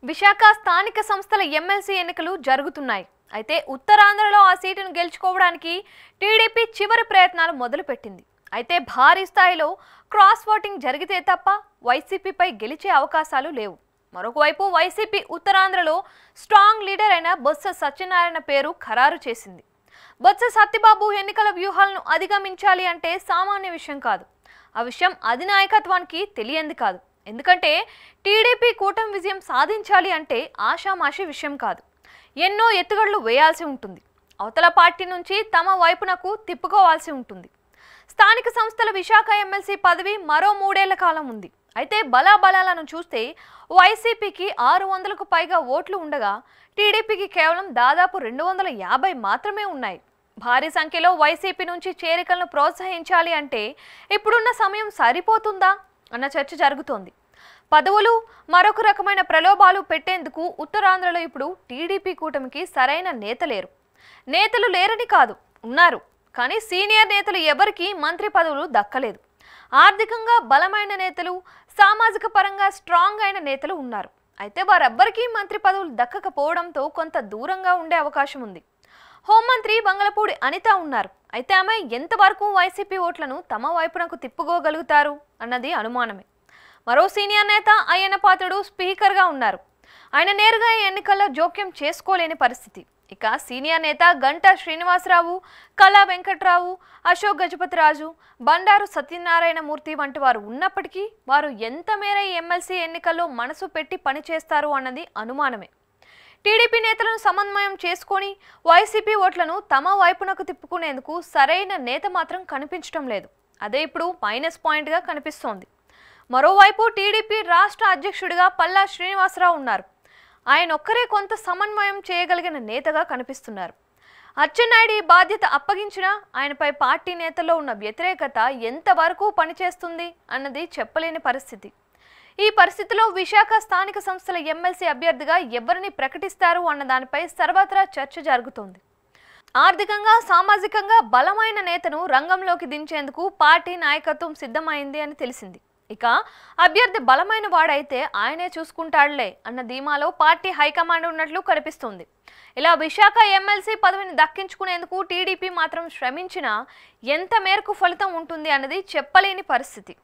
విశాఖ స్థానిక సంస్థల ఎమ్మెల్సీ ఎన్నికలు జరుగుతున్నాయి. అయితే ఉత్తరాంధ్రలో ఆ సీటును గెలుచుకోవడానికి టీడీపీ చివరి ప్రయత్నాలు మొదలుపెట్టింది. అయితే భారీ స్థాయిలో క్రాస్ ఓటింగ్ జరిగితే తప్ప వైసీపీపై గెలిచే అవకాశాలు లేవు. మరొక వైపు వైసీపీ ఉత్తరాంధ్రలో స్ట్రాంగ్ లీడర్ అయిన బొత్స సత్యనారాయణ పేరు ఖరారు చేసింది. బొత్స సత్యబాబు ఎన్నికల వ్యూహాలను అధిగమించాలి అంటే సామాన్య విషయం కాదు. ఆ విషయం అధినాయకత్వానికి తెలియంది కాదు. ఎందుకంటే టీడీపీ కూటమి విజయం సాధించాలి అంటే ఆషామాషి విషయం కాదు. ఎన్నో ఎత్తుగడలు వేయాల్సి ఉంటుంది. అవతల పార్టీ నుంచి తమ వైపునకు తిప్పుకోవాల్సి ఉంటుంది. స్థానిక సంస్థల విశాఖ ఎమ్మెల్సీ పదవి మరో 3 ఏళ్ల కాలం ఉంది. అయితే బలాబలాలను చూస్తే వైసీపీకి 600కు పైగా ఓట్లు ఉండగా టీడీపీకి కేవలం దాదాపు 250 మాత్రమే ఉన్నాయి. భారీ సంఖ్యలో వైసీపీ నుంచి చేరికలను ప్రోత్సహించాలి అంటే ఇప్పుడున్న సమయం సరిపోతుందా అన్న చర్చ జరుగుతోంది. పదవులు, మరొక రకమైన ప్రలోభాలు పెట్టేందుకు ఉత్తరాంధ్రలో ఇప్పుడు టీడీపీ కూటమికి సరైన నేత లేరు. నేతలు లేరని కాదు, ఉన్నారు. కానీ సీనియర్ నేతలు ఎవరికీ మంత్రి పదవులు దక్కలేదు. ఆర్థికంగా బలమైన నేతలు, సామాజిక పరంగా స్ట్రాంగ్ అయిన నేతలు ఉన్నారు. అయితే వారెవ్వరికీ మంత్రి పదవులు దక్కకపోవడంతో కొంత దూరంగా ఉండే అవకాశం ఉంది. హోంమంత్రి బంగళపూడి అనిత ఉన్నారు. అయితే ఆమె ఎంతవరకు వైసీపీ ఓట్లను తమ వైపునకు తిప్పుకోగలుగుతారు అన్నది అనుమానమే. మరో సీనియర్ నేత అయ్యన్న పాత్రుడు స్పీకర్గా ఉన్నారు. ఆయన నేరుగా ఈ ఎన్నికల్లో జోక్యం చేసుకోలేని పరిస్థితి. ఇక సీనియర్ నేత గంటా శ్రీనివాసరావు, కళా వెంకట్రావు, అశోక్ గజపతిరాజు, బండారు సత్యనారాయణ మూర్తి వంటి వారు ఉన్నప్పటికీ వారు ఎంత మేర ఈ ఎమ్మెల్సీ ఎన్నికల్లో మనసు పెట్టి పనిచేస్తారు అన్నది అనుమానమే. టీడీపీ నేతలను సమన్వయం చేసుకొని వైసీపీ ఓట్లను తమ వైపునకు తిప్పుకునేందుకు సరైన నేత మాత్రం కనిపించడం లేదు. అదే ఇప్పుడు మైనస్ పాయింట్గా కనిపిస్తోంది. మరోవైపు టీడీపీ రాష్ట్ర అధ్యక్షుడిగా పల్లా శ్రీనివాసరావు ఉన్నారు. ఆయన ఒక్కరే కొంత సమన్వయం చేయగలిగిన నేతగా కనిపిస్తున్నారు. అచ్చెన్నాయుడు ఈ బాధ్యత అప్పగించినా ఆయనపై పార్టీ నేతల్లో ఉన్న వ్యతిరేకత ఎంతవరకు పనిచేస్తుంది అన్నది చెప్పలేని పరిస్థితి. ఈ పరిస్థితిలో విశాఖ స్థానిక సంస్థల ఎమ్మెల్సీ అభ్యర్థిగా ఎవరిని ప్రకటిస్తారు అన్న దానిపై సర్వత్రా చర్చ జరుగుతోంది. ఆర్థికంగా, సామాజికంగా బలమైన నేతను రంగంలోకి దించేందుకు పార్టీ నాయకత్వం సిద్ధమైంది అని తెలిసింది. ఇక అభ్యర్థి బలమైన వాడైతే ఆయనే చూసుకుంటాడులే అన్న ధీమాలో పార్టీ హైకమాండ్ ఉన్నట్లు కనిపిస్తోంది. ఇలా విశాఖ ఎమ్మెల్సీ పదవిని దక్కించుకునేందుకు టీడీపీ మాత్రం శ్రమించినా ఎంత మేరకు ఫలితం ఉంటుంది అన్నది చెప్పలేని పరిస్థితి.